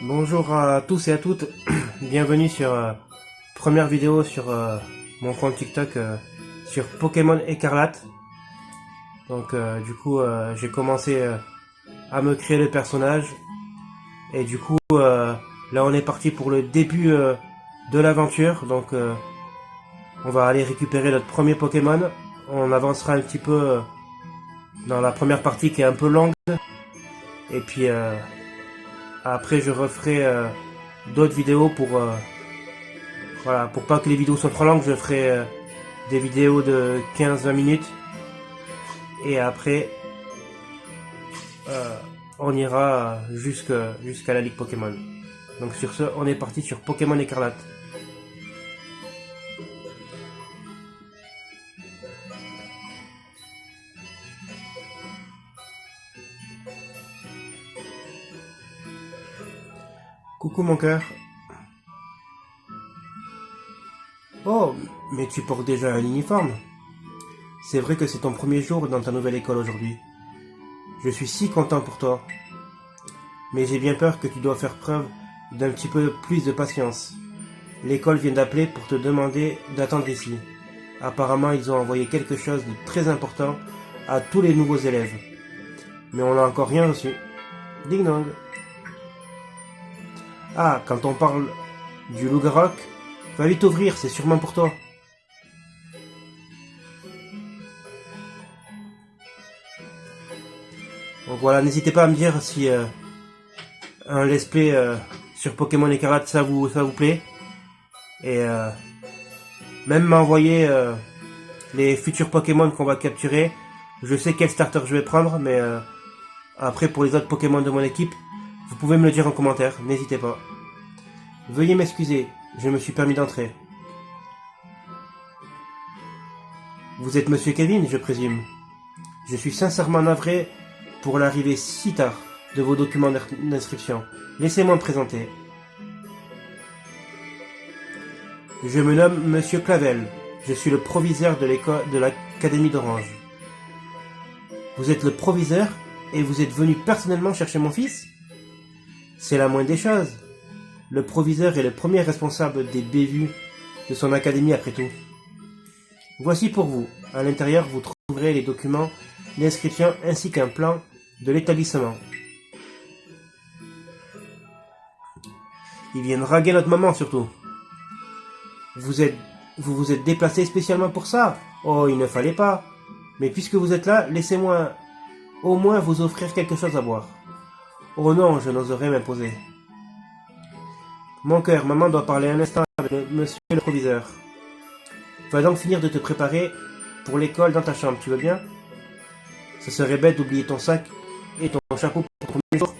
Bonjour à tous et à toutes, bienvenue sur première vidéo sur mon compte TikTok sur Pokémon Écarlate. Donc j'ai commencé à me créer le personnage et là on est parti pour le début de l'aventure. Donc on va aller récupérer notre premier Pokémon. On avancera un petit peu dans la première partie qui est un peu longue et puis après je referai d'autres vidéos pour voilà, pour pas que les vidéos soient trop longues. Je ferai des vidéos de 15-20 minutes et après on ira jusqu'à la Ligue Pokémon. Donc sur ce, on est parti sur Pokémon Écarlate. Coucou mon cœur. Oh, mais tu portes déjà un uniforme. C'est vrai que c'est ton premier jour dans ta nouvelle école aujourd'hui. Je suis si content pour toi. Mais j'ai bien peur que tu dois faire preuve d'un petit peu plus de patience. L'école vient d'appeler pour te demander d'attendre ici. Apparemment, ils ont envoyé quelque chose de très important à tous les nouveaux élèves. Mais on n'a encore rien reçu. Ding dong. Ah, quand on parle du Loup-Garok, va vite ouvrir, c'est sûrement pour toi. Donc voilà, n'hésitez pas à me dire si un let's play sur Pokémon Écarlate ça vous plaît. Et même m'envoyer les futurs Pokémon qu'on va capturer. Je sais quel starter je vais prendre, mais après pour les autres Pokémon de mon équipe, vous pouvez me le dire en commentaire, n'hésitez pas. Veuillez m'excuser, je me suis permis d'entrer. Vous êtes Monsieur Kevin, je présume. Je suis sincèrement navré pour l'arrivée si tard de vos documents d'inscription. Laissez-moi me présenter. Je me nomme Monsieur Clavel. Je suis le proviseur de l'Académie d'Orange. Vous êtes le proviseur et vous êtes venu personnellement chercher mon fils? C'est la moindre des choses. Le proviseur est le premier responsable des bévues de son académie après tout. Voici pour vous. À l'intérieur, vous trouverez les documents d'inscription ainsi qu'un plan de l'établissement. Ils viennent draguer notre maman surtout. Vous vous êtes déplacé spécialement pour ça? Oh, il ne fallait pas. Mais puisque vous êtes là, laissez-moi au moins vous offrir quelque chose à boire. Oh non, je n'oserais m'imposer. Mon cœur, maman doit parler un instant avec monsieur le proviseur. Va donc finir de te préparer pour l'école dans ta chambre, tu veux bien? Ce serait bête d'oublier ton sac et ton chapeau pour le premier jour.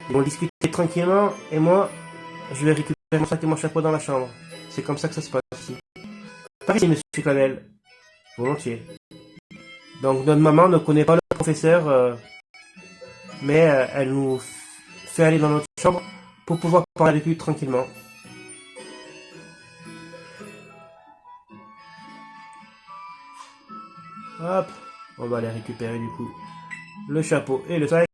Ils vont discuter tranquillement et moi, je vais récupérer mon sac et mon chapeau dans la chambre. C'est comme ça que ça se passe ici. Par ici, monsieur Clavel. Volontiers. Donc notre maman ne connaît pas le professeur, mais elle nous fait aller dans notre chambre pour pouvoir parler avec lui tranquillement. Hop, on va aller récupérer du coup le chapeau et le sac.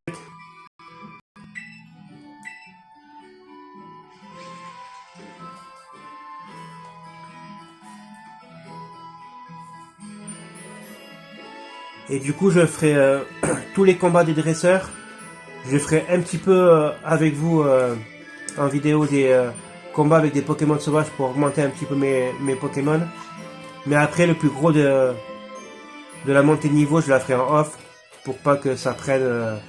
Et du coup je ferai tous les combats des dresseurs. Je ferai un petit peu avec vous en vidéo des combats avec des Pokémon sauvages pour augmenter un petit peu mes Pokémon. Mais après le plus gros de la montée de niveau je la ferai en off pour pas que ça prenne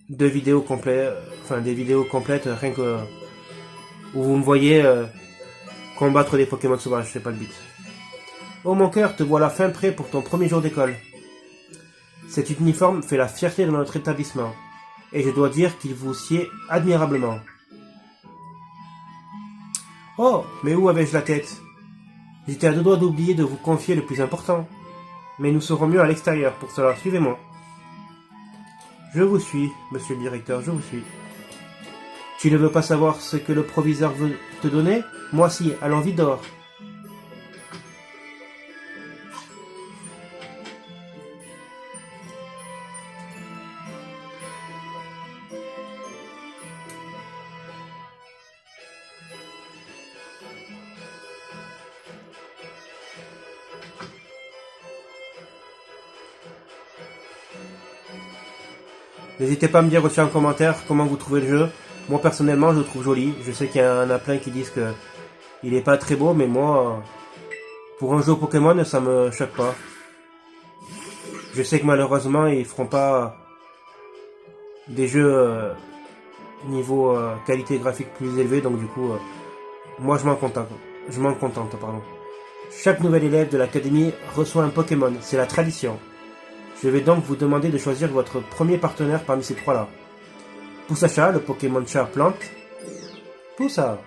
des vidéos complètes rien que où vous me voyez combattre des Pokémon sauvages, c'est pas le but. Oh mon cœur, te voilà fin prêt pour ton premier jour d'école. Cet uniforme fait la fierté de notre établissement, et je dois dire qu'il vous sied admirablement. Oh, mais où avais-je la tête? J'étais à deux doigts d'oublier de vous confier le plus important. Mais nous serons mieux à l'extérieur, pour cela, suivez-moi. Je vous suis, monsieur le directeur, je vous suis. Tu ne veux pas savoir ce que le proviseur veut te donner? Moi si, allons vite dehors. N'hésitez pas à me dire aussi en commentaire comment vous trouvez le jeu. Moi personnellement je le trouve joli. Je sais qu'il y en a plein qui disent que il est pas très beau, mais moi, pour un jeu Pokémon, ça me choque pas. Je sais que malheureusement ils feront pas des jeux niveau qualité graphique plus élevé, donc du coup moi je m'en contente. Pardon. Chaque nouvel élève de l'académie reçoit un Pokémon, c'est la tradition. Je vais donc vous demander de choisir votre premier partenaire parmi ces trois-là. Poussacha, le Pokémon chat plante. Poussa.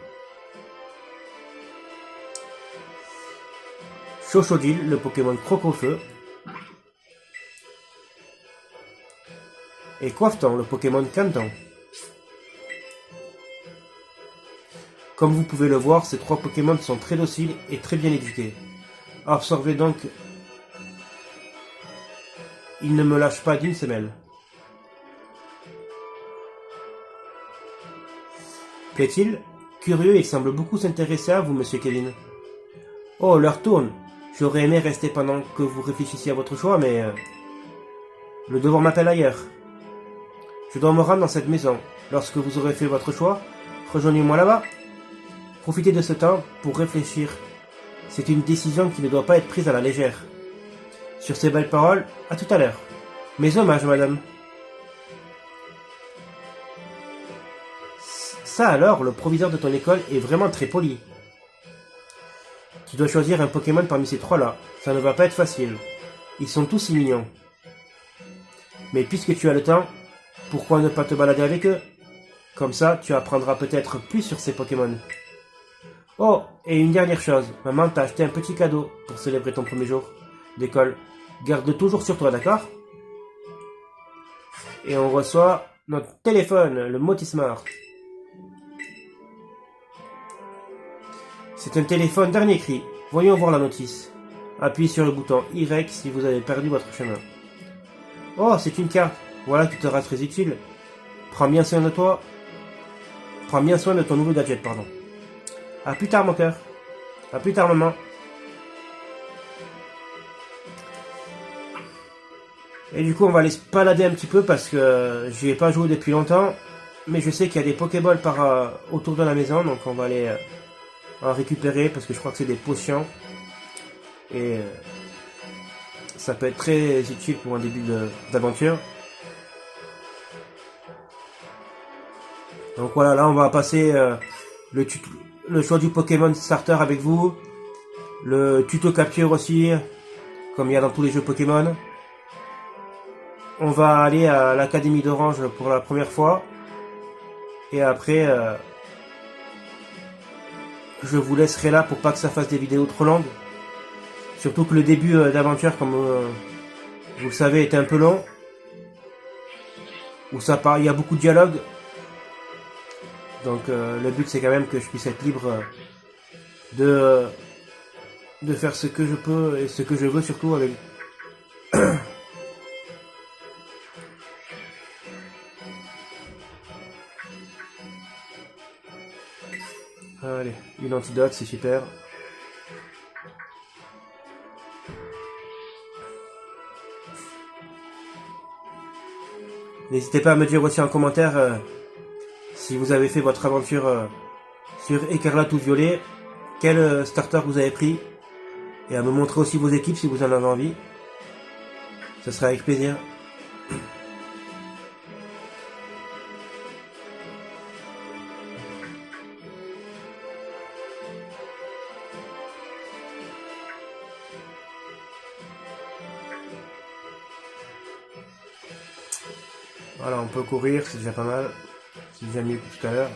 Chochodile, le Pokémon croc-au-feu. Et Coiffeton, le Pokémon Canton. Comme vous pouvez le voir, ces trois Pokémon sont très dociles et très bien éduqués. Absorbez donc. Ils ne me lâchent pas d'une semelle. Plaît-il? Curieux, il semble beaucoup s'intéresser à vous, monsieur Kevin. Oh, l'heure tourne. J'aurais aimé rester pendant que vous réfléchissiez à votre choix, mais... le devoir m'appelle ailleurs. Je dois me rendre dans cette maison. Lorsque vous aurez fait votre choix, rejoignez-moi là-bas. Profitez de ce temps pour réfléchir. C'est une décision qui ne doit pas être prise à la légère. Sur ces belles paroles, à tout à l'heure. Mes hommages, madame. Ça alors, le proviseur de ton école est vraiment très poli. Tu dois choisir un Pokémon parmi ces trois-là. Ça ne va pas être facile. Ils sont tous si mignons. Mais puisque tu as le temps, pourquoi ne pas te balader avec eux? Comme ça, tu apprendras peut-être plus sur ces Pokémon. Oh, et une dernière chose. Maman t'a acheté un petit cadeau pour célébrer ton premier jour d'école. Garde-le toujours sur toi, d'accord? Et on reçoit notre téléphone, le Motismart. C'est un téléphone dernier cri. Voyons voir la notice. Appuyez sur le bouton Y si vous avez perdu votre chemin. Oh, c'est une carte. Voilà qui te sera très utile. Prends bien soin de toi. Prends bien soin de ton nouveau gadget, pardon. À plus tard, mon cœur. À plus tard, maman. Et du coup, on va aller se balader un petit peu parce que j'y ai pas joué depuis longtemps. Mais je sais qu'il y a des Pokéballs autour de la maison, donc on va aller en récupérer parce que je crois que c'est des potions. Et ça peut être très utile pour un début d'aventure. Donc voilà, là on va passer le choix du Pokémon Starter avec vous. Le tuto capture aussi, comme il y a dans tous les jeux Pokémon. On va aller à l'Académie d'Orange pour la première fois. Et après, je vous laisserai là pour pas que ça fasse des vidéos trop longues. Surtout que le début d'aventure, comme vous le savez, était un peu long. Où il y a beaucoup de dialogue. Donc le but c'est quand même que je puisse être libre de faire ce que je peux et ce que je veux surtout avec... Allez, une antidote, c'est super. N'hésitez pas à me dire aussi en commentaire si vous avez fait votre aventure sur Écarlate ou Violet, quel starter vous avez pris, et à me montrer aussi vos équipes si vous en avez envie. Ce sera avec plaisir. Voilà, on peut courir, c'est déjà pas mal. C'est déjà mieux que tout à l'heure.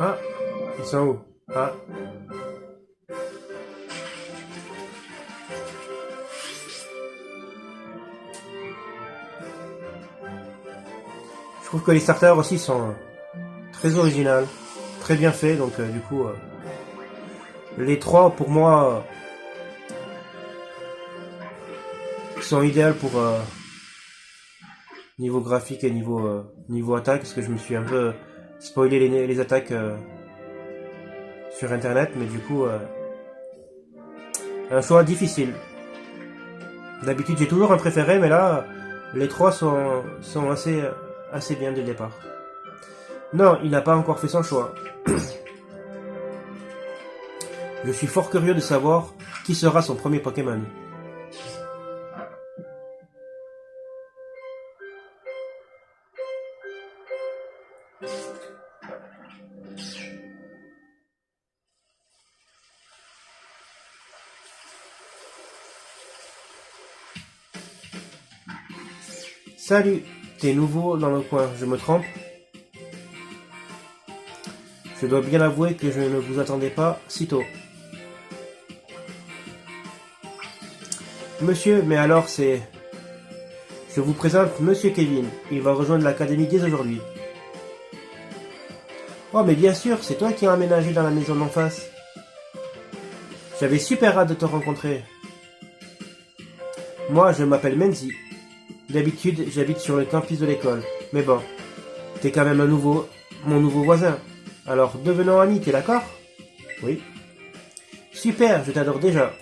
Ah, ils sont où? Ah. Je trouve que les starters aussi sont très originales, très bien faits, donc du coup, les trois pour moi sont idéales pour niveau graphique et niveau attaque, parce que je me suis un peu spoilé les attaques sur internet, mais du coup un choix difficile. D'habitude j'ai toujours un préféré, mais là les trois sont assez bien dès le départ. Non, il n'a pas encore fait son choix. Je suis fort curieux de savoir qui sera son premier Pokémon. Salut, t'es nouveau dans le coin, je me trompe? Je dois bien avouer que je ne vous attendais pas si tôt. Monsieur, mais alors c'est... Je vous présente Monsieur Kevin, il va rejoindre l'académie dès aujourd'hui. Oh mais bien sûr, c'est toi qui as emménagé dans la maison d'en face. J'avais super hâte de te rencontrer. Moi, je m'appelle Menzi. D'habitude, j'habite sur le campus de l'école. Mais bon, t'es quand même mon nouveau voisin. Alors, devenons amis, t'es d'accord? Oui. Super, je t'adore déjà.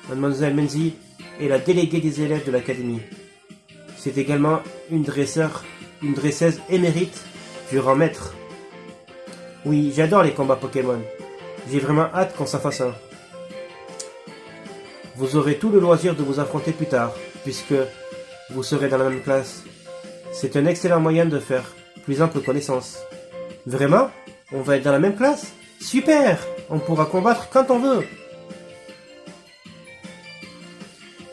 Mademoiselle Menzi est la déléguée des élèves de l'académie. C'est également une dresseuse émérite du rang maître. Oui, j'adore les combats Pokémon. J'ai vraiment hâte qu'on s'en fasse un. Vous aurez tout le loisir de vous affronter plus tard, puisque vous serez dans la même classe. C'est un excellent moyen de faire plus ample connaissance. Vraiment? On va être dans la même classe? Super! On pourra combattre quand on veut.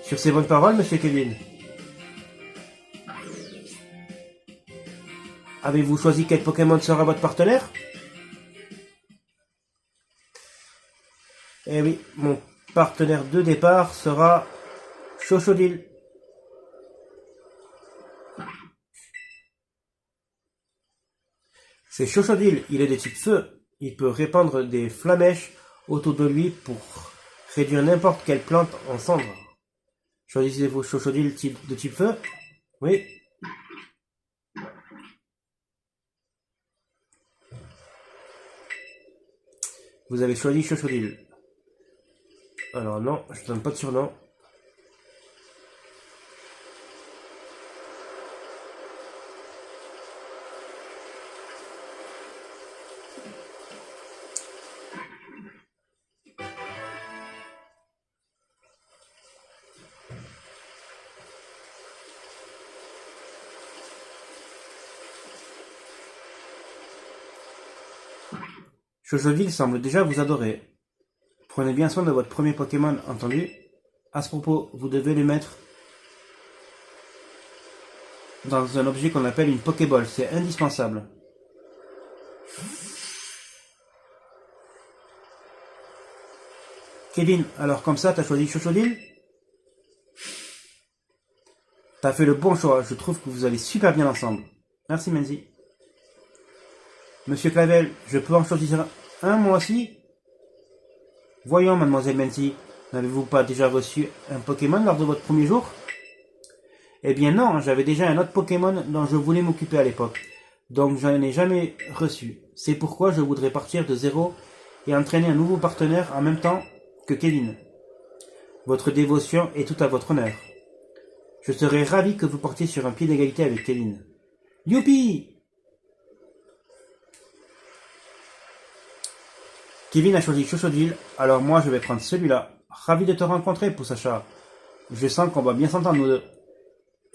Sur ces bonnes paroles, Monsieur Kevin. Avez-vous choisi quel Pokémon sera votre partenaire? Eh oui, mon partenaire de départ sera Chochodile. C'est Chochodile, il est de type feu. Il peut répandre des flamèches autour de lui pour réduire n'importe quelle plante en cendres. Choisissez-vous Chochodile de type feu? Oui. Vous avez choisi Chochodile. Alors non, je ne donne pas de surnom. Chochodile semble déjà vous adorer. Prenez bien soin de votre premier Pokémon, entendu? À ce propos, vous devez le mettre dans un objet qu'on appelle une Pokéball, c'est indispensable. Kevin, alors comme ça, t'as choisi Chochodile? T'as fait le bon choix, je trouve que vous allez super bien ensemble. Merci Menzi. Monsieur Clavel, je peux en choisir un moi aussi? Voyons, mademoiselle Menzi, n'avez-vous pas déjà reçu un Pokémon lors de votre premier jour? Eh bien non, j'avais déjà un autre Pokémon dont je voulais m'occuper à l'époque, donc je n'en ai jamais reçu. C'est pourquoi je voudrais partir de zéro et entraîner un nouveau partenaire en même temps que Kevin. Votre dévotion est tout à votre honneur. Je serais ravi que vous partiez sur un pied d'égalité avec Kevin. Youpi! Kevin a choisi Chochodile, alors moi je vais prendre celui-là. Ravi de te rencontrer, Poussacha. Je sens qu'on va bien s'entendre nous deux.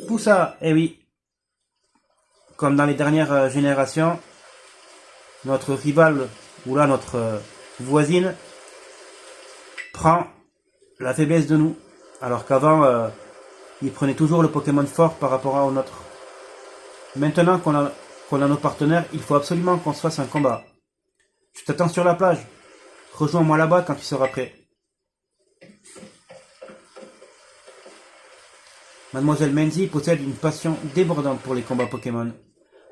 Poussa, eh oui. Comme dans les dernières générations, notre rival, ou là notre voisine, prend la faiblesse de nous. Alors qu'avant, il prenait toujours le Pokémon fort par rapport au nôtre. Maintenant qu'on a nos partenaires, il faut absolument qu'on se fasse un combat. Je t'attends sur la plage. Rejoins-moi là-bas quand tu seras prêt. Mademoiselle Menzi possède une passion débordante pour les combats Pokémon.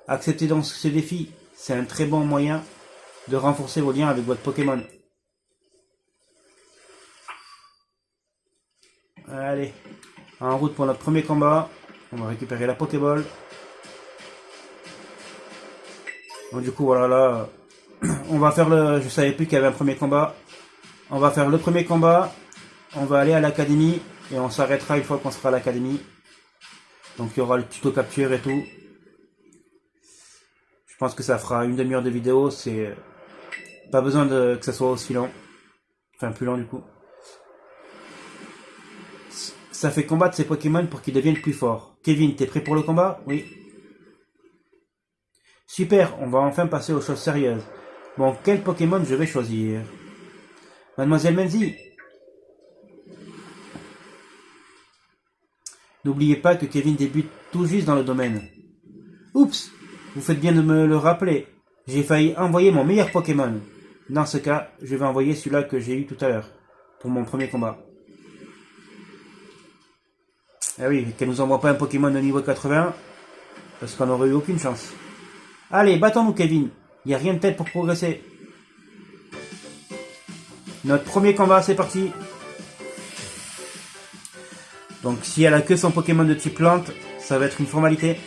Acceptez donc ce défi, c'est un très bon moyen de renforcer vos liens avec votre Pokémon. Allez, En route pour notre premier combat. On va récupérer la Pokéball. Donc du coup voilà là. On va faire le... Je savais plus qu'il y avait un premier combat. On va faire le premier combat. On va aller à l'académie. Et on s'arrêtera une fois qu'on sera à l'académie. Donc il y aura le tuto capture et tout. Je pense que ça fera une demi-heure de vidéo. C'est pas besoin que ça soit aussi long. Enfin plus long du coup. Ça fait combattre ces Pokémon pour qu'ils deviennent plus forts. Kevin, t'es prêt pour le combat? Oui. Super, on va enfin passer aux choses sérieuses. Bon, quel Pokémon je vais choisir? Mademoiselle Menzi. N'oubliez pas que Kevin débute tout juste dans le domaine. Oups, vous faites bien de me le rappeler. J'ai failli envoyer mon meilleur Pokémon. Dans ce cas, je vais envoyer celui-là que j'ai eu tout à l'heure, pour mon premier combat. Ah oui, qu'elle nous envoie pas un Pokémon de niveau 80, parce qu'on n'aurait eu aucune chance. Allez, battons-nous Kevin, il n'y a rien de tel pour progresser. Notre premier combat, c'est parti. Donc si elle a que son Pokémon de type plante, ça va être une formalité.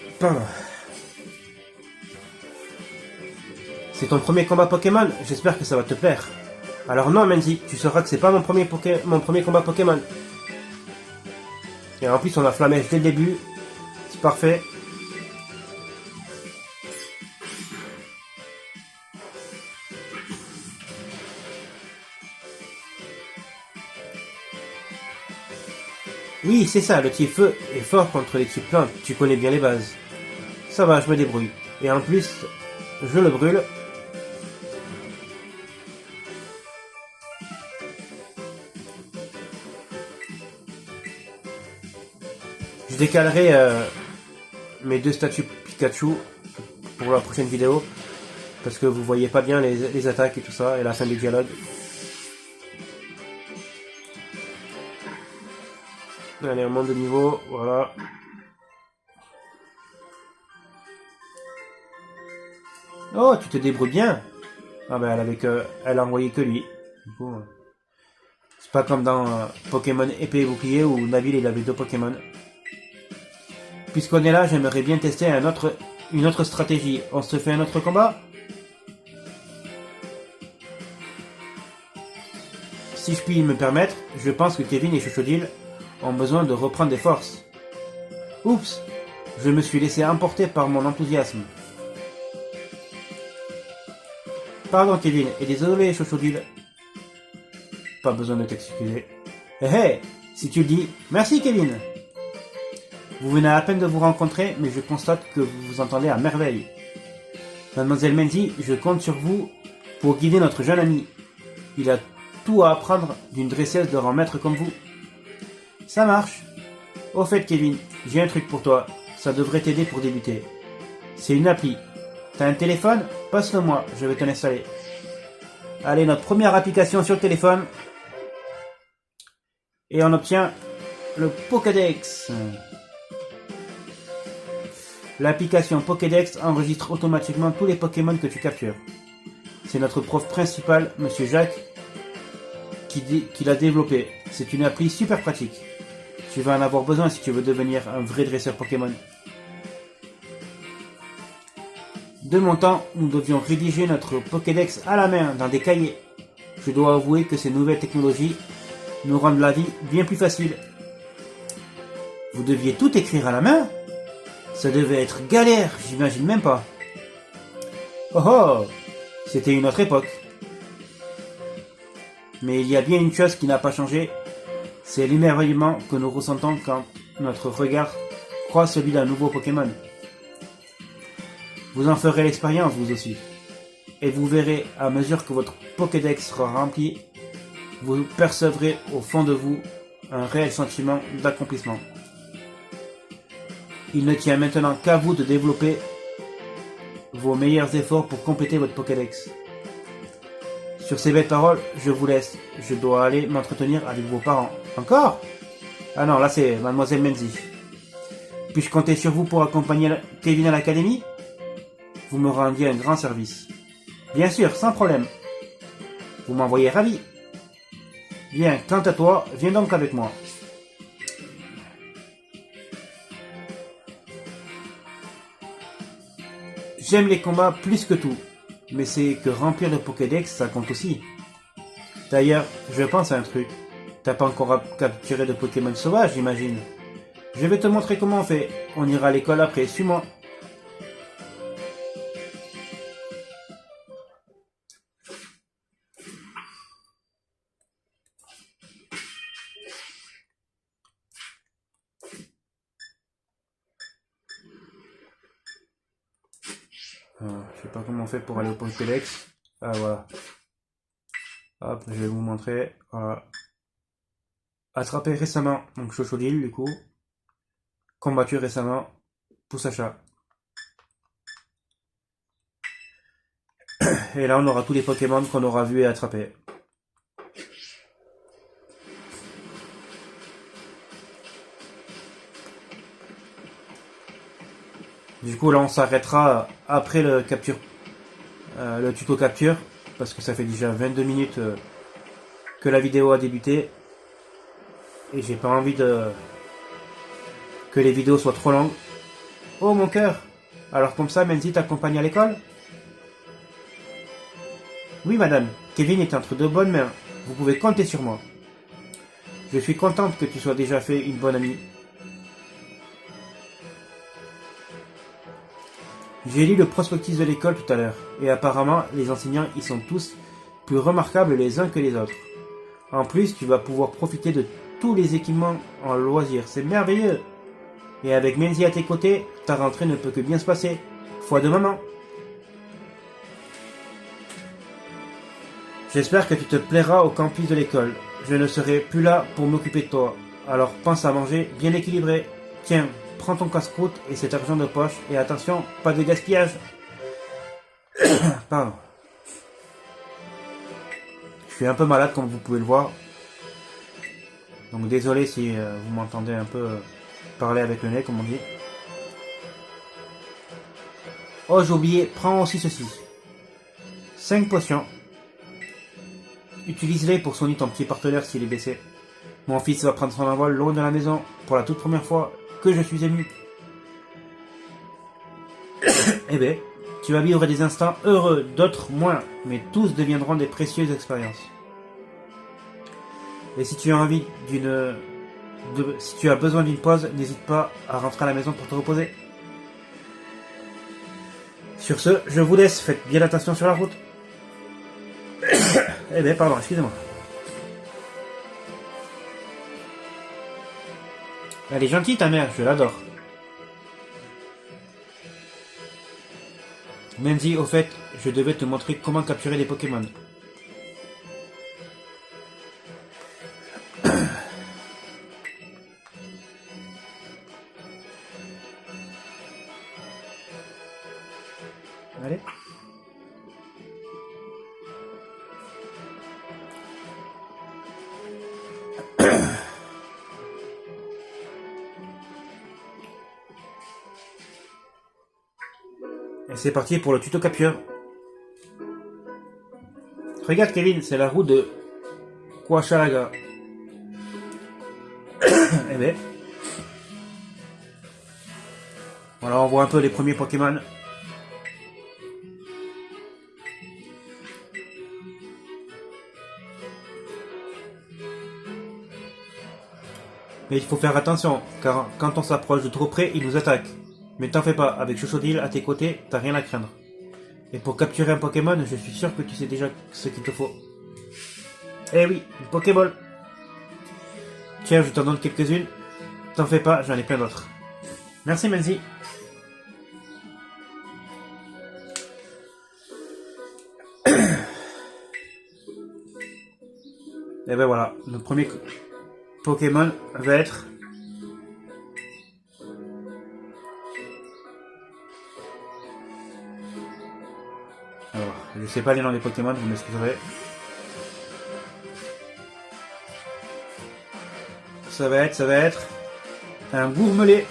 Putain. C'est ton premier combat Pokémon, j'espère que ça va te plaire. Alors non Menzi, tu sauras que c'est pas mon premier combat Pokémon. Et en plus on a Flamèche dès le début, c'est parfait. Oui, c'est ça, le type feu est fort contre les types plantes, tu connais bien les bases. Ça va, je me débrouille. Et en plus, je le brûle. Je décalerai mes deux statues Pikachu pour la prochaine vidéo. Parce que vous voyez pas bien les attaques et tout ça, et la fin du dialogue. Allez, on monte de niveau, voilà. Oh, tu te débrouilles bien. Ah ben, elle a envoyé que lui. Du coup, c'est pas comme dans Pokémon épée et bouclier où Nabil il avait deux Pokémon. Puisqu'on est là, j'aimerais bien tester une autre stratégie. On se fait un autre combat? Si je puis me permettre, je pense que Kevin et Chochodile ont besoin de reprendre des forces. Oups, je me suis laissé emporter par mon enthousiasme. Pardon Kevin, et désolé Chochodile. Pas besoin de t'excuser. Hé hé, si tu le dis, merci Kevin. Vous venez à peine de vous rencontrer, mais je constate que vous vous entendez à merveille. Mademoiselle Menzi, je compte sur vous pour guider notre jeune ami. Il a tout à apprendre d'une dresseuse de rang maître comme vous. Ça marche. Au fait Kevin, j'ai un truc pour toi. Ça devrait t'aider pour débuter. C'est une appli. T'as un téléphone? Passe-le moi, je vais te l'installer. Allez, notre première application sur le téléphone. Et on obtient le Pokédex. L'application Pokédex enregistre automatiquement tous les Pokémon que tu captures. C'est notre prof principal, Monsieur Jacques, qui l'a développé. C'est une appli super pratique. Tu vas en avoir besoin si tu veux devenir un vrai dresseur Pokémon. De mon temps, nous devions rédiger notre Pokédex à la main dans des cahiers. Je dois avouer que ces nouvelles technologies nous rendent la vie bien plus facile. Vous deviez tout écrire à la main? Ça devait être galère, j'imagine même pas. Oh oh, c'était une autre époque. Mais il y a bien une chose qui n'a pas changé, c'est l'émerveillement que nous ressentons quand notre regard croise celui d'un nouveau Pokémon. Vous en ferez l'expérience vous aussi. Et vous verrez, à mesure que votre Pokédex sera rempli, vous percevrez au fond de vous un réel sentiment d'accomplissement. Il ne tient maintenant qu'à vous de développer vos meilleurs efforts pour compléter votre Pokédex. Sur ces belles paroles, je vous laisse. Je dois aller m'entretenir avec vos parents. Encore? Ah non, là c'est Mademoiselle Menzi. Puis-je compter sur vous pour accompagner Kevin à l'académie? Vous me rendiez un grand service. Bien sûr, sans problème. Vous m'envoyez ravi. Bien, quant à toi, viens donc avec moi. J'aime les combats plus que tout, mais c'est que remplir le Pokédex, ça compte aussi. D'ailleurs, je pense à un truc. T'as pas encore capturé de Pokémon sauvages, j'imagine. Je vais te montrer comment on fait. On ira à l'école après, suis-moi. Je sais pas comment on fait pour aller au Pokédex. Ah voilà. Hop, je vais vous montrer. Voilà. Attrapé récemment, donc Chochodile du coup. Combattu récemment, Poussacha. Et là on aura tous les Pokémon qu'on aura vus et attrapés. Du coup là on s'arrêtera après le tuto capture, parce que ça fait déjà 22 minutes que la vidéo a débuté. Et j'ai pas envie que les vidéos soient trop longues. Oh mon cœur! Alors comme ça, Menzi t'accompagne à l'école? Oui madame, Kevin est entre de bonnes mains. Vous pouvez compter sur moi. Je suis contente que tu sois déjà fait une bonne amie. J'ai lu le prospectus de l'école tout à l'heure, et apparemment les enseignants y sont tous plus remarquables les uns que les autres. En plus, tu vas pouvoir profiter de tous les équipements en loisirs, c'est merveilleux. Et avec Menzi à tes côtés, ta rentrée ne peut que bien se passer. Foi de maman. J'espère que tu te plairas au campus de l'école. Je ne serai plus là pour m'occuper de toi. Alors pense à manger bien équilibré. Tiens, prends ton casse-croûte et cet argent de poche. Et attention, pas de gaspillage. Pardon. Je suis un peu malade comme vous pouvez le voir. Donc désolé si vous m'entendez un peu parler avec le nez comme on dit. Oh j'ai oublié, prends aussi ceci. 5 potions. Utilise-les pour soigner ton petit partenaire s'il est blessé. Mon fils va prendre son envol loin de la maison pour la toute première fois que je suis ému. Eh ben, tu vas vivre des instants heureux, d'autres moins, mais tous deviendront des précieuses expériences. Et si tu as envie si tu as besoin d'une pause, n'hésite pas à rentrer à la maison pour te reposer. Sur ce, je vous laisse, faites bien attention sur la route. Eh ben, pardon, excusez-moi. Elle est gentille ta mère, je l'adore. Menzi, au fait, je devais te montrer comment capturer des Pokémon. Allez. Et c'est parti pour le tuto capture. Regarde Kevin, c'est la roue de Quachalaga. Eh ben. Voilà, on voit un peu les premiers Pokémon. Mais il faut faire attention, car quand on s'approche de trop près, ils nous attaquent. Mais t'en fais pas, avec Chochodile à tes côtés, t'as rien à craindre. Et pour capturer un Pokémon, je suis sûr que tu sais déjà ce qu'il te faut. Eh oui, une Pokéball. Tiens, je t'en donne quelques-unes. T'en fais pas, j'en ai plein d'autres. Merci Menzi. Et ben voilà, le premier Pokémon va être... Alors, je sais pas les noms des Pokémon, vous m'excuserez. Ça va être un Gourmelet.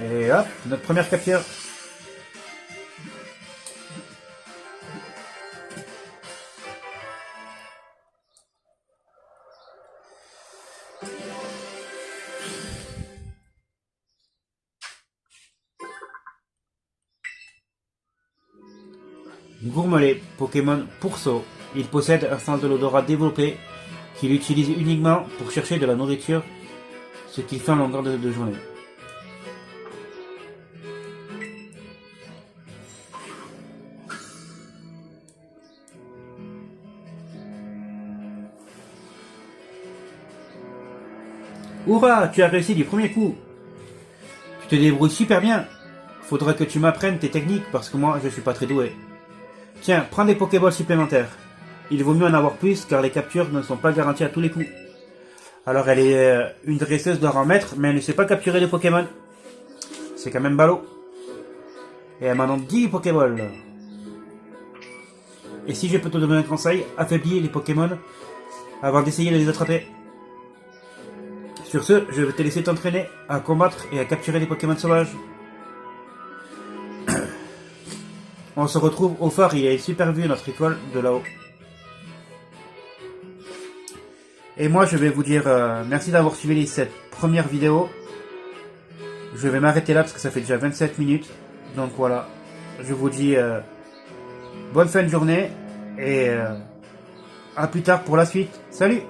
Et hop, notre première capture. Gourmelet, Pokémon Pourceau. Il possède un sens de l'odorat développé qu'il utilise uniquement pour chercher de la nourriture, ce qu'il fait en longueur de journée. Hurrah, tu as réussi du premier coup. Tu te débrouilles super bien. Faudra que tu m'apprennes tes techniques parce que moi je suis pas très doué. Tiens, prends des Pokéballs supplémentaires. Il vaut mieux en avoir plus car les captures ne sont pas garanties à tous les coups. Alors elle est une dresseuse doit en mettre, mais elle ne sait pas capturer les Pokémon. C'est quand même ballot. Et elle m'en donne 10 Pokéballs. Et si je peux te donner un conseil, affaiblis les Pokémon avant d'essayer de les attraper. Sur ce, je vais te laisser t'entraîner à combattre et à capturer des Pokémon sauvages. On se retrouve au phare, il y a une super vue notre école de là-haut. Et moi je vais vous dire merci d'avoir suivi cette première vidéo. Je vais m'arrêter là parce que ça fait déjà 27 minutes. Donc voilà, je vous dis bonne fin de journée et à plus tard pour la suite. Salut!